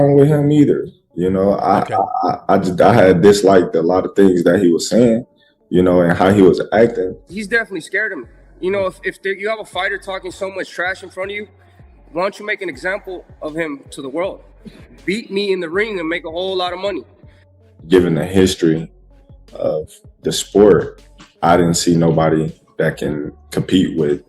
wrong with him either. You know, Okay. I had disliked a lot of things that he was saying, you know, and how he was acting. He's definitely scared of me. You know, if you have a fighter talking so much trash in front of you, why don't you make an example of him to the world? Beat me in the ring and make a whole lot of money. Given the history of the sport, I didn't see nobody that can compete with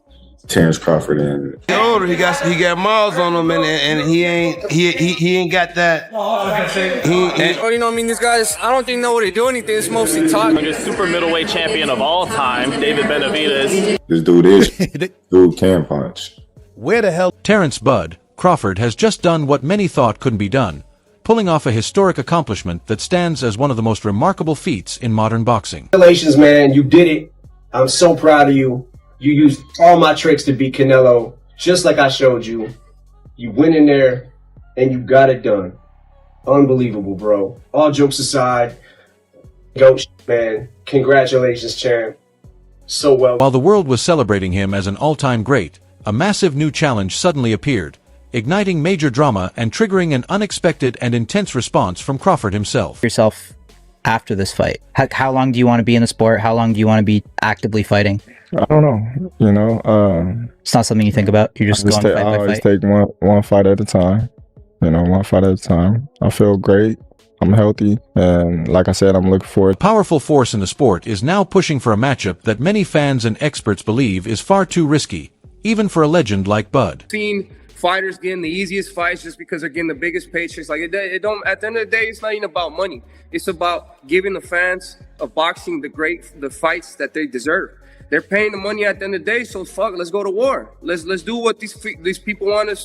Terence Crawford. And he older, he got miles on him, and he ain't got that. You know, I mean, these guys, I don't think know what they do anything. It's mostly talk. Super middleweight champion of all time, David Benavidez. This dude can punch. Where the hell? Terence Bud Crawford has just done what many thought couldn't be done, pulling off a historic accomplishment that stands as one of the most remarkable feats in modern boxing. Congratulations, man. You did it. I'm so proud of you. You used all my tricks to beat Canelo, just like I showed you. You went in there and you got it done. Unbelievable, bro. All jokes aside, goat, man. Congratulations, champ. So well. While the world was celebrating him as an all-time great, a massive new challenge suddenly appeared, igniting major drama and triggering an unexpected and intense response from Crawford himself. Yourself after this fight, how long do you want to be in the sport? How long do you want to be actively fighting? I don't know. You know, it's not something you think about. You're just going fight by fight. I always take one fight at a time. You know, one fight at a time. I feel great. I'm healthy, and like I said, I'm looking forward. A powerful force in the sport is now pushing for a matchup that many fans and experts believe is far too risky, even for a legend like Bud. Seen fighters getting the easiest fights just because they're getting the biggest paychecks. Like it don't. At the end of the day, it's not even about money. It's about giving the fans of boxing the fights that they deserve. They're paying the money at the end of the day, so fuck, let's go to war. Let's do what these people want to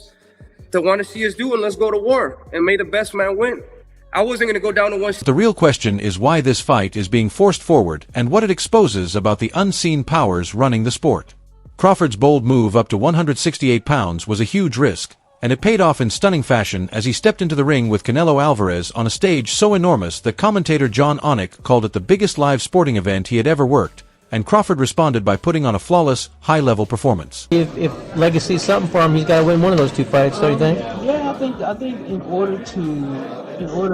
see us do, and let's go to war and may the best man win. I wasn't gonna go down to one. The real question is why this fight is being forced forward and what it exposes about the unseen powers running the sport. Crawford's bold move up to 168 pounds was a huge risk, and it paid off in stunning fashion as he stepped into the ring with Canelo Alvarez on a stage so enormous that commentator John Onek called it the biggest live sporting event he had ever worked, and Crawford responded by putting on a flawless, high-level performance. If legacy is something for him, he's got to win one of those two fights, don't you think? Yeah, I think in order to prove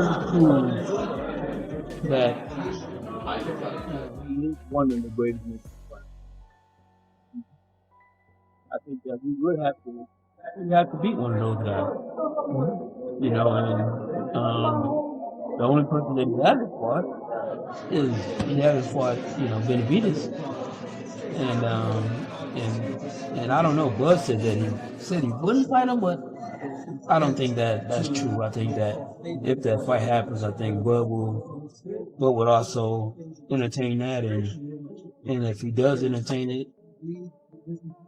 that he is one of the greatest men. I think that we would have to beat one of those guys. You know, and the only person that he hasn't fought is Benavidez. And I don't know, Bud said he wouldn't fight him, but I don't think that's true. I think that if that fight happens, I think Bud would also entertain that, and if he does entertain it,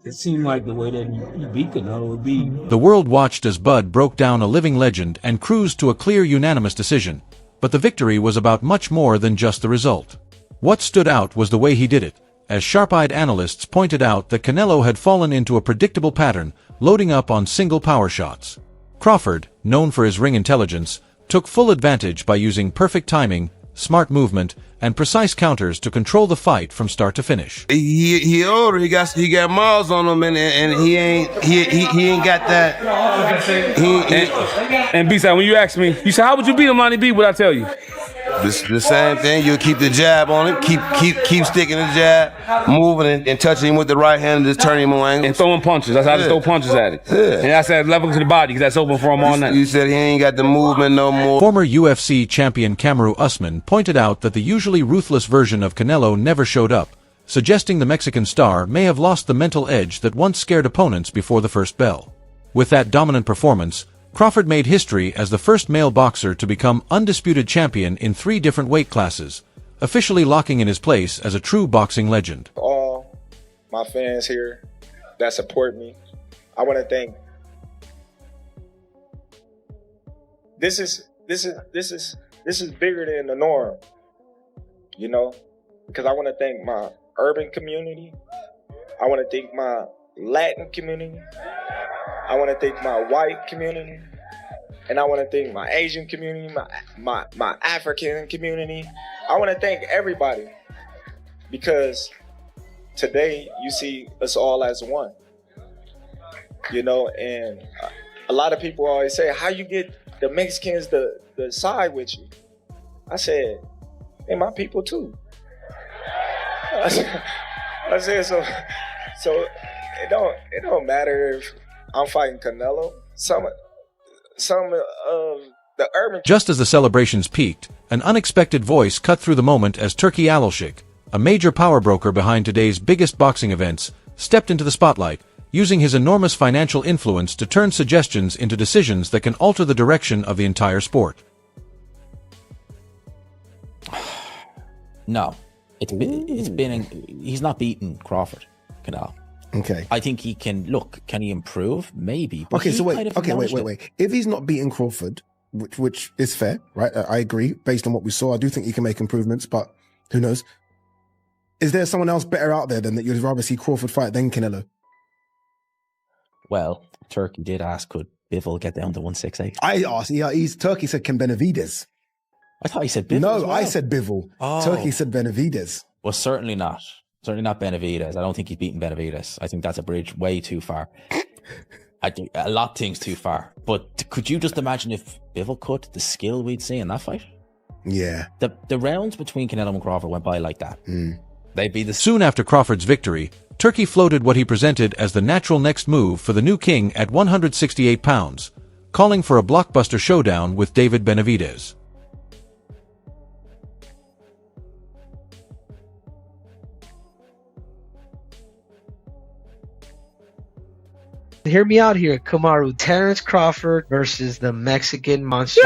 it seemed like the way that he beat Canelo would be. The world watched as Bud broke down a living legend and cruised to a clear unanimous decision, but the victory was about much more than just the result. What stood out was the way he did it, as sharp-eyed analysts pointed out that Canelo had fallen into a predictable pattern, loading up on single power shots. Crawford, known for his ring intelligence, took full advantage by using perfect timing, smart movement, and precise counters to control the fight from start to finish. He older, he got miles on him, and he ain't got that. And B-side, when you ask me, you said, how would you beat him, Lonnie B? What I tell you? The same thing. You'll keep the jab on him, keep sticking the jab, moving and touching him with the right hand, and just turning him on and throwing punches. That's how I just throw punches at it. Yeah. And I said level to the body because that's open for him all night. You said he ain't got the movement no more. Former UFC champion Kamaru Usman pointed out that the usually ruthless version of Canelo never showed up, suggesting the Mexican star may have lost the mental edge that once scared opponents before the first bell. With that dominant performance, Crawford made history as the first male boxer to become undisputed champion in 3 different weight classes, officially locking in his place as a true boxing legend. All my fans here that support me, I want to thank. This is bigger than the norm, you know, because I want to thank my urban community. I want to thank my Latin community. I want to thank my white community, and I want to thank my Asian community, my African community. I want to thank everybody, because today you see us all as one, you know, and a lot of people always say, how you get the Mexicans to side with you. I said, they my people too. I said so it don't matter if I'm fighting Canelo. Some of the urban. Just as the celebrations peaked, an unexpected voice cut through the moment as Turki Alalshikh, a major power broker behind today's biggest boxing events, stepped into the spotlight, using his enormous financial influence to turn suggestions into decisions that can alter the direction of the entire sport. No, he's not beaten Crawford, Canelo. Okay. I think he can, can he improve? Maybe. Okay, so wait. If he's not beating Crawford, which is fair, right? I agree. Based on what we saw, I do think he can make improvements, but who knows? Is there someone else better out there than that you'd rather see Crawford fight than Canelo? Well, Turkey did ask, could Bivol get down to 168? I asked, Turkey said, can Benavidez? I thought he said Bivol. No, I said Bivol. Oh. Turkey said Benavidez. Well, certainly not. Certainly not Benavidez. I don't think he's beaten Benavidez. I think that's a bridge way too far. I think a lot of things too far. But could you just imagine if Bivol could, the skill we'd see in that fight? Yeah. The rounds between Canelo and Crawford went by like that. They'd be the... Soon after Crawford's victory, Turkey floated what he presented as the natural next move for the new king at 168 pounds, calling for a blockbuster showdown with David Benavidez. Hear me out here, Kamaru. Terence Crawford versus the Mexican monster,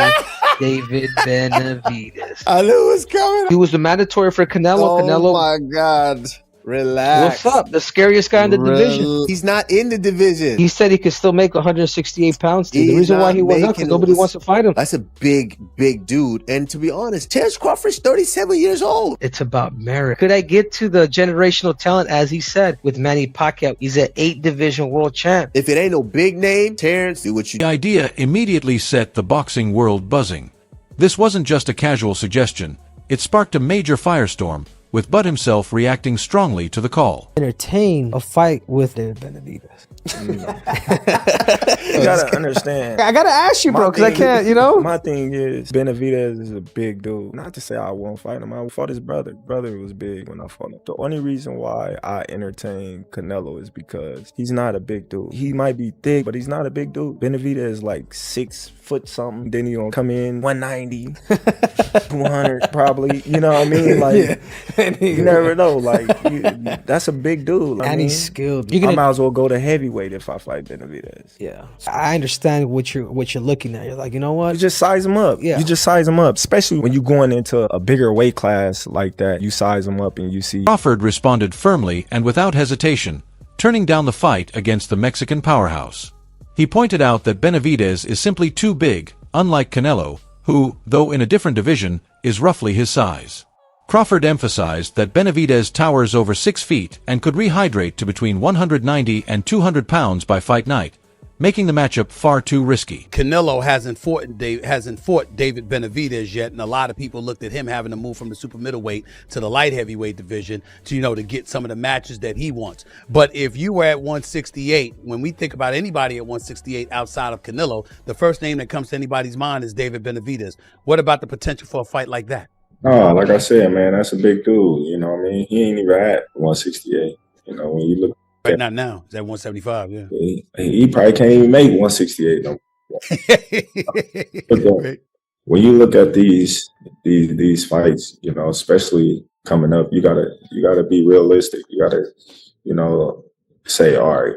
David Benavidez. I knew it was coming. He was the mandatory for Canelo. Oh my God. Relax. What's up? The scariest guy in the division. He's not in the division. He said he could still make 168 pounds. Dude. The reason why he was up because nobody wants to fight him. That's a big dude. And to be honest, Terence Crawford's 37 years old. It's about merit. Could I get to the generational talent, as he said, with Manny Pacquiao? He's an 8-division world champ. If it ain't no big name, Terence, do what you... The idea immediately set the boxing world buzzing. This wasn't just a casual suggestion. It sparked a major firestorm, with Bud himself reacting strongly to the call. Entertain a fight with David Benavidez. You gotta understand. I gotta ask you, bro, because I can't, My thing is, Benavidez is a big dude. Not to say I won't fight him. I fought his brother. Brother was big when I fought him. The only reason why I entertain Canelo is because he's not a big dude. He might be thick, but he's not a big dude. Benavidez is like 6 foot something. Then he gonna come in 190, 200 probably. You know what I mean? Like, you never know. Like, that's a big dude. And he's skilled. I might as well go to heavyweight if I fight Benavidez. Yeah, I understand what you're looking at. You're like, you know what? You just size him up. Yeah, you just size him up, especially when you're going into a bigger weight class like that. You size him up and you see. Crawford responded firmly and without hesitation, turning down the fight against the Mexican powerhouse. He pointed out that Benavidez is simply too big, unlike Canelo, who, though in a different division, is roughly his size. Crawford emphasized that Benavidez towers over 6 feet and could rehydrate to between 190 and 200 pounds by fight night, making the matchup far too risky. Canelo hasn't fought David Benavidez yet, and a lot of people looked at him having to move from the super middleweight to the light heavyweight division to, to get some of the matches that he wants. But if you were at 168, when we think about anybody at 168 outside of Canelo, the first name that comes to anybody's mind is David Benavidez. What about the potential for a fight like that? Oh, like I said, man, that's a big dude. You know what I mean? He ain't even at 168. When you look. Right, not now. He's at 175, yeah. He probably can't even make 168 no more. When you look at these fights, especially coming up, you gotta be realistic. You gotta, say, all right,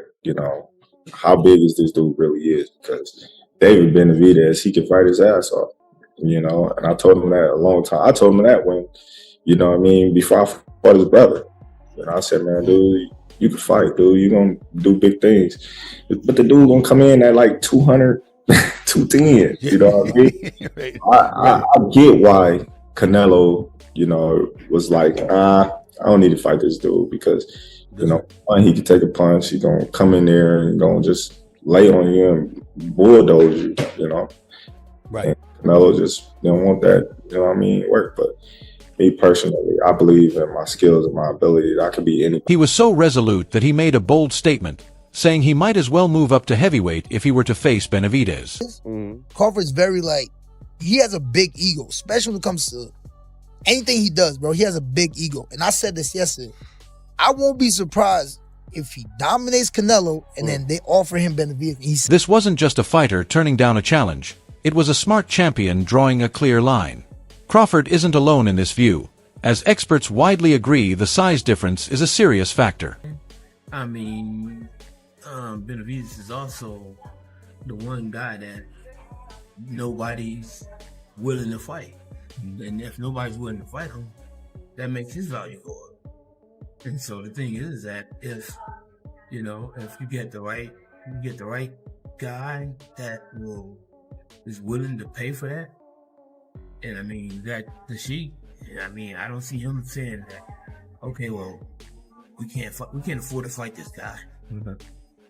how big is this dude really is? Because David Benavidez, he can fight his ass off. And I told him that a long time. I told him that when, before I fought his brother. I said, man, dude, you can fight, dude. You're going to do big things. But the dude going to come in at like 200, 210. You know what I mean? Right. I get why Canelo, was like, I don't need to fight this dude because, he can take a punch. He's going to come in there and going to just lay on you and bulldoze you, Right. And Canelo just don't want that, work. But me personally, I believe in my skills and my ability that I could be anything. He was so resolute that he made a bold statement, saying he might as well move up to heavyweight if he were to face Benavidez. Crawford's very he has a big ego, especially when it comes to anything he does, bro. He has a big ego. And I said this yesterday. I won't be surprised if he dominates Canelo and then they offer him Benavidez. This wasn't just a fighter turning down a challenge. It was a smart champion drawing a clear line. Crawford isn't alone in this view, as experts widely agree the size difference is a serious factor. I mean, Benavidez is also the one guy that nobody's willing to fight. And if nobody's willing to fight him, that makes his value go up. And so the thing is that if you get the right guy that is willing to pay for that, and I mean that the Sheik, I mean, I don't see him saying that, okay, well, we can't afford to fight this guy.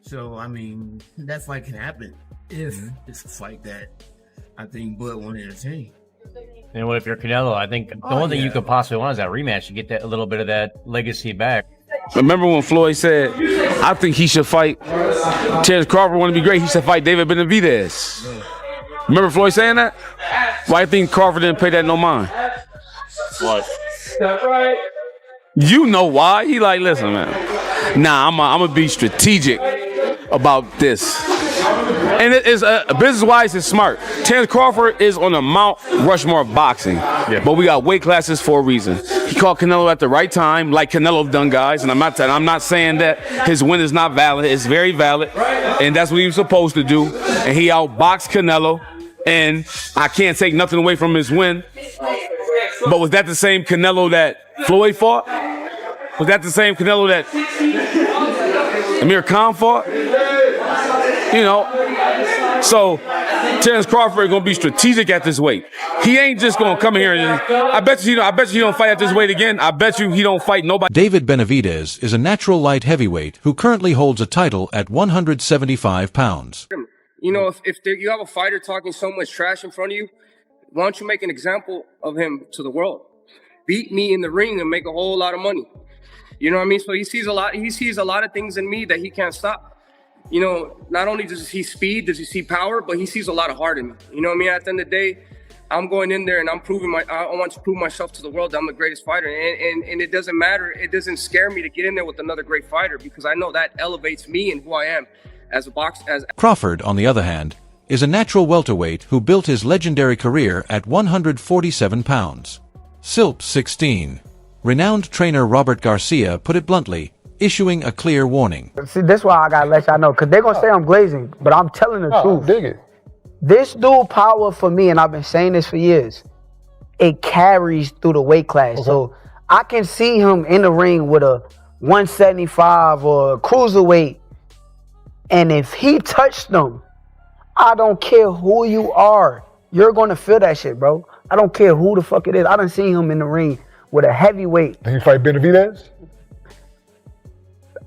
So I mean, that fight can happen if it's a fight that I think Bud won't entertain. And what if you're Canelo? I think the only thing you could possibly want is that rematch to get that a little bit of that legacy back. Remember when Floyd said, I think he should fight Terence Crawford want to be great, he should fight David Benavidez. Remember Floyd saying that? Why I think Crawford didn't pay that no mind? What? That's right. You know why? He like, listen, man. Nah, I'm gonna be strategic about this. And it is business-wise, it's smart. Terence Crawford is on the Mount Rushmore of boxing, but we got weight classes for a reason. He caught Canelo at the right time, like Canelo done, guys. And I'm not saying that his win is not valid. It's very valid, and that's what he was supposed to do. And he outboxed Canelo, and I can't take nothing away from his win. But was that the same Canelo that Floyd fought? Was that the same Canelo that Amir Khan fought? So Terence Crawford is gonna be strategic at this weight. He ain't just gonna come here and I bet you he don't fight at this weight again. I bet you he don't fight nobody. David Benavidez is a natural light heavyweight who currently holds a title at 175 pounds. If you have a fighter talking so much trash in front of you, why don't you make an example of him to the world? Beat me in the ring and make a whole lot of money. You know what I mean? So he sees a lot of things in me that he can't stop. Not only does he speed, does he see power, but he sees a lot of heart in me. You know what I mean? At the end of the day, I'm going in there and I want to prove myself to the world that I'm the greatest fighter. And it doesn't matter. It doesn't scare me to get in there with another great fighter because I know that elevates me and who I am as a boxer. Crawford, on the other hand, is a natural welterweight who built his legendary career at 147 pounds. Silp 16. Renowned trainer Robert Garcia put it bluntly, issuing a clear warning. See, that's why I gotta let y'all know, because they're gonna say I'm glazing, but I'm telling the truth. Dig it. This dude power for me, and I've been saying this for years, it carries through the weight class. Okay. So I can see him in the ring with a 175 or a cruiserweight, and if he touched them, I don't care who you are, you're gonna feel that shit, bro. I don't care who the fuck it is. I done seen him in the ring with a heavyweight. Did he fight Benavidez?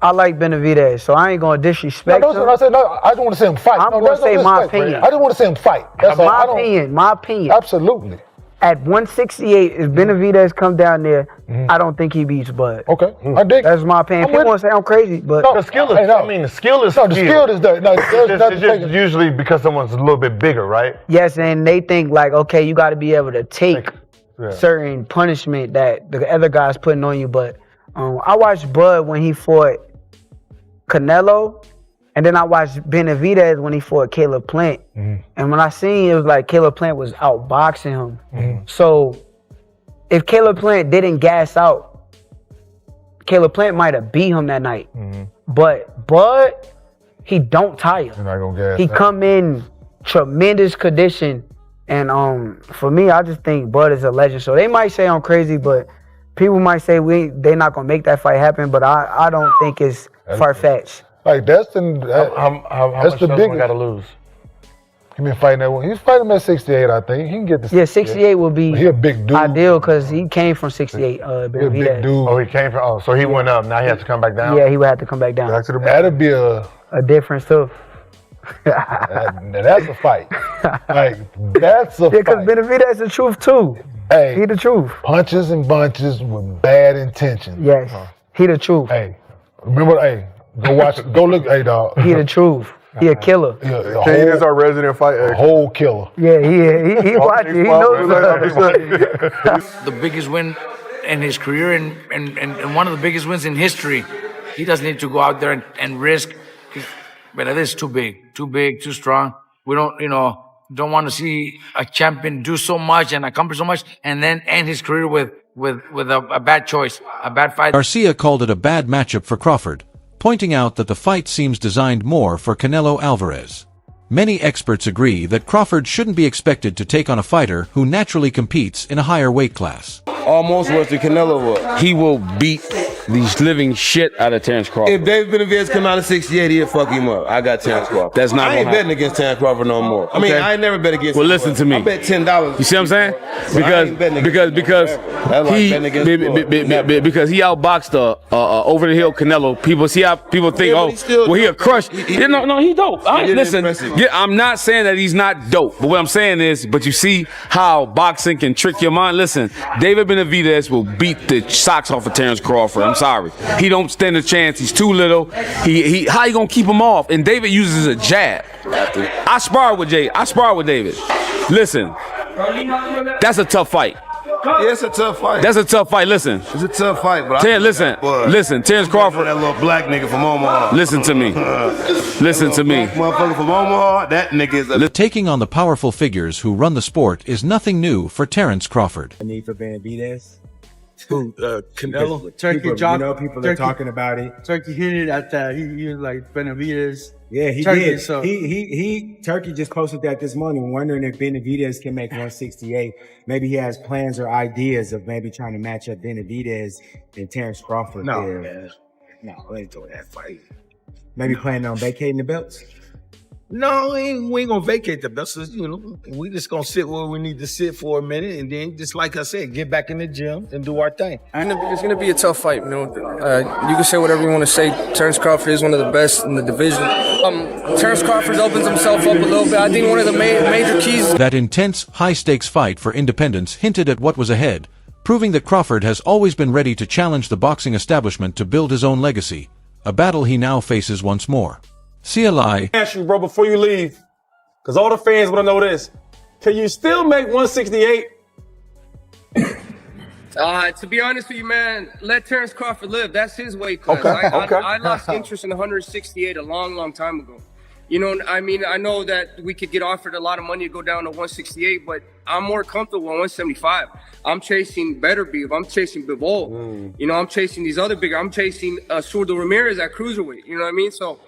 I like Benavidez, so I ain't gonna disrespect him. I said, no, I don't want to say him fight. I'm gonna say my opinion. I just want to say him fight. That's my opinion. Absolutely. At 168, if Benavidez come down there, I don't think he beats Bud. Okay, I dig. That's my opinion. People want to say I'm crazy, but the skill is. I mean, the skill is. No, the skill is there. No, it's just usually because someone's a little bit bigger, right? Yes, and they think like, okay, you got to be able to take certain punishment that the other guy's putting on you. But I watched Bud when he fought Canelo, and then I watched Benavidez when he fought Caleb Plant. And when I seen it was like Caleb Plant was outboxing him. So if Caleb Plant didn't gas out, Caleb Plant might have beat him that night. But Bud, he don't tire. You're not gonna gas. He come in tremendous condition. And for me, I just think Bud is a legend. So they might say I'm crazy, but people might say they're not gonna make that fight happen. But I don't think it's far-fetched. Like that's the how that's much the big. Got to lose. He been fighting that one. He's fighting him at 68, I think. He can get the 68 will be he a big dude. Ideal because he came from 68. He a big dude. Oh, he came from. Oh, so he went up. Now he has to come back down. Yeah, he would have to come back down. That'd be a difference too. That's a fight. Like that's a fight. Because Benavidez the truth too. Hey, he the truth. Punches and bunches with bad intentions. Yes, he the truth. Hey, remember? Hey, Go watch it. Go look. Hey, dog. He the truth. He a killer. Shane is our resident fight expert. A whole killer. Yeah, he watch it. He knows. The biggest win in his career and one of the biggest wins in history. He doesn't need to go out there and risk. But it is too big, too strong. We don't want to see a champion do so much and accomplish so much and then end his career with a bad choice, a bad fight. Garcia called it a bad matchup for Crawford, pointing out that the fight seems designed more for Canelo Alvarez. Many experts agree that Crawford shouldn't be expected to take on a fighter who naturally competes in a higher weight class. Almost worse than Canelo was. He will beat the living shit out of Terence Crawford. If David Benavidez come out of 68, he'll fuck him up. I got Terence Crawford. That's not I ain't gonna betting against Terence Crawford no more. I mean, Okay. I ain't never bet against Well, him. listen to me. I bet $10. You see what I'm saying? Because he outboxed over the hill Canelo. People see how people think, he a crush. No, he dope. Listen, I'm not saying that he's not dope, but what I'm saying is, but you see how boxing can trick your mind. Listen, David Benavidez will beat the socks off of Terence Crawford. I'm sorry, he don't stand a chance. He's too little. How you gonna keep him off? And David uses a jab. I sparred with David. Listen, that's a tough fight. Yeah, it's a tough fight. That's a tough fight. Listen, it's a tough fight. But listen, Terence Crawford. That little black nigga from Omaha. Listen to me. Listen to me. Motherfucker from Omaha. That nigga is Taking on the powerful figures who run the sport is nothing new for Terence Crawford. The need for Benavidez. Who? Canelo? Turkey people, Jock. People are talking about it. Turkey hinted at that. He was like Benavidez. Yeah, he Turkey, did. So. Turkey just posted that this morning, wondering if Benavidez can make 168. Maybe he has plans or ideas of maybe trying to match up Benavidez and Terence Crawford. No, man. No, they ain't doing that fight. Maybe planning on vacating the belts. No, we ain't gonna vacate the belts. We just gonna sit where we need to sit for a minute, and then, just like I said, get back in the gym and do our thing. It's gonna be a tough fight. You can say whatever you want to say. Terence Crawford is one of the best in the division. Terence Crawford opens himself up a little bit. I think one of the major keys. That intense, high-stakes fight for independence hinted at what was ahead, proving that Crawford has always been ready to challenge the boxing establishment to build his own legacy, a battle he now faces once more. CLI. Ask you, bro, before you leave, because all the fans want to know this. Can you still make 168? To be honest with you, man, let Terence Crawford live. That's his weight class. I lost interest in 168 a long time ago. I know that we could get offered a lot of money to go down to 168, but I'm more comfortable at 175. I'm chasing better beef. I'm chasing Bivol. I'm chasing these other bigger. I'm chasing Surdo Ramirez at cruiserweight. You know what I mean? So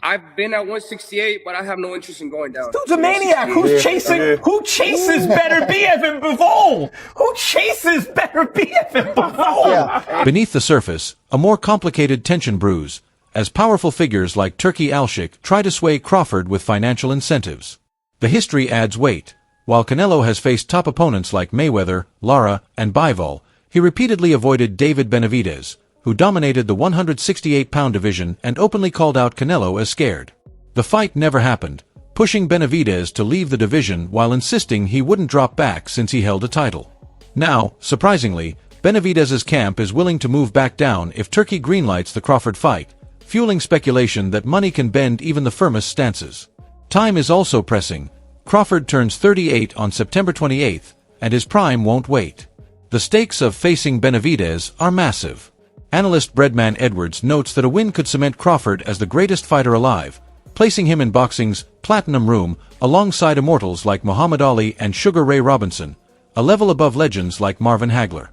I've been at 168, but I have no interest in going down. Dude's a maniac. Who's chasing? Who chases better BF than Bivol? Who chases better BF than Bivol? Beneath the surface, a more complicated tension brews, as powerful figures like Turki Alalshikh try to sway Crawford with financial incentives. The history adds weight. While Canelo has faced top opponents like Mayweather, Lara, and Bivol, he repeatedly avoided David Benavidez, who dominated the 168-pound division and openly called out Canelo as scared. The fight never happened, pushing Benavidez to leave the division while insisting he wouldn't drop back since he held a title. Now, surprisingly, Benavidez's camp is willing to move back down if Turkey greenlights the Crawford fight, fueling speculation that money can bend even the firmest stances. Time is also pressing. Crawford turns 38 on September 28th, and his prime won't wait. The stakes of facing Benavidez are massive. Analyst Breadman Edwards notes that a win could cement Crawford as the greatest fighter alive, placing him in boxing's platinum room alongside immortals like Muhammad Ali and Sugar Ray Robinson, a level above legends like Marvin Hagler.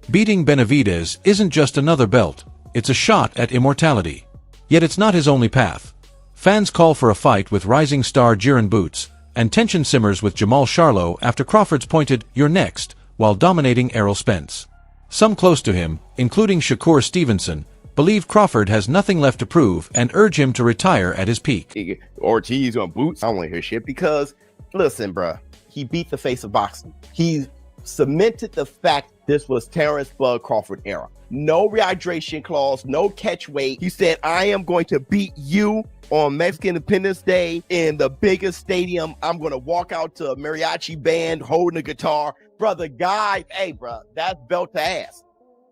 Beating Benavidez isn't just another belt, it's a shot at immortality. Yet it's not his only path. Fans call for a fight with rising star Jiren Boots, and tension simmers with Jamal Charlo after Crawford's pointed, "You're next," while dominating Errol Spence. Some close to him, including Shakur Stevenson, believe Crawford has nothing left to prove and urge him to retire at his peak. Ortiz on Boots, I don't want to hear shit because, listen, bruh, he beat the face of boxing. He cemented the fact this was Terence Bud Crawford era. No rehydration clause, no catch weight. He said, I am going to beat you on Mexican Independence Day in the biggest stadium. I'm going to walk out to a mariachi band holding a guitar. Brother, guy, hey, bro, that's belt to ass.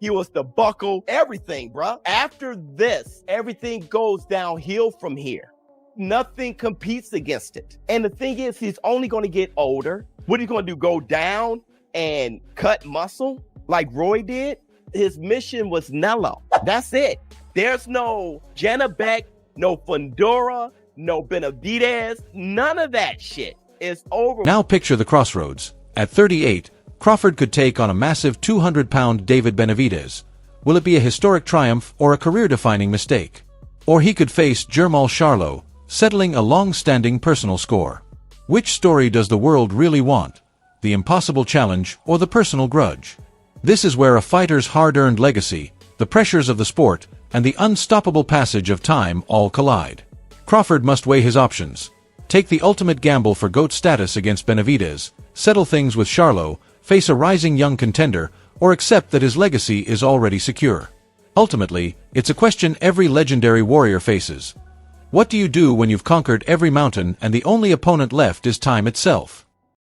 He was the buckle, everything, bruh. After this, everything goes downhill from here. Nothing competes against it. And the thing is, he's only going to get older. What are you going to do? Go down and cut muscle like Roy did? His mission was Canelo. That's it. There's no Janabek, no Fundora, no Benavidez, none of that shit. It's over. Now picture the crossroads. At 38, Crawford could take on a massive 200-pound David Benavidez. Will it be a historic triumph or a career-defining mistake? Or he could face Jermall Charlo, settling a long-standing personal score. Which story does the world really want? The impossible challenge or the personal grudge? This is where a fighter's hard-earned legacy, the pressures of the sport, and the unstoppable passage of time all collide. Crawford must weigh his options. Take the ultimate gamble for GOAT status against Benavidez, settle things with Charlo, face a rising young contender, or accept that his legacy is already secure. Ultimately, it's a question every legendary warrior faces. What do you do when you've conquered every mountain and the only opponent left is time itself?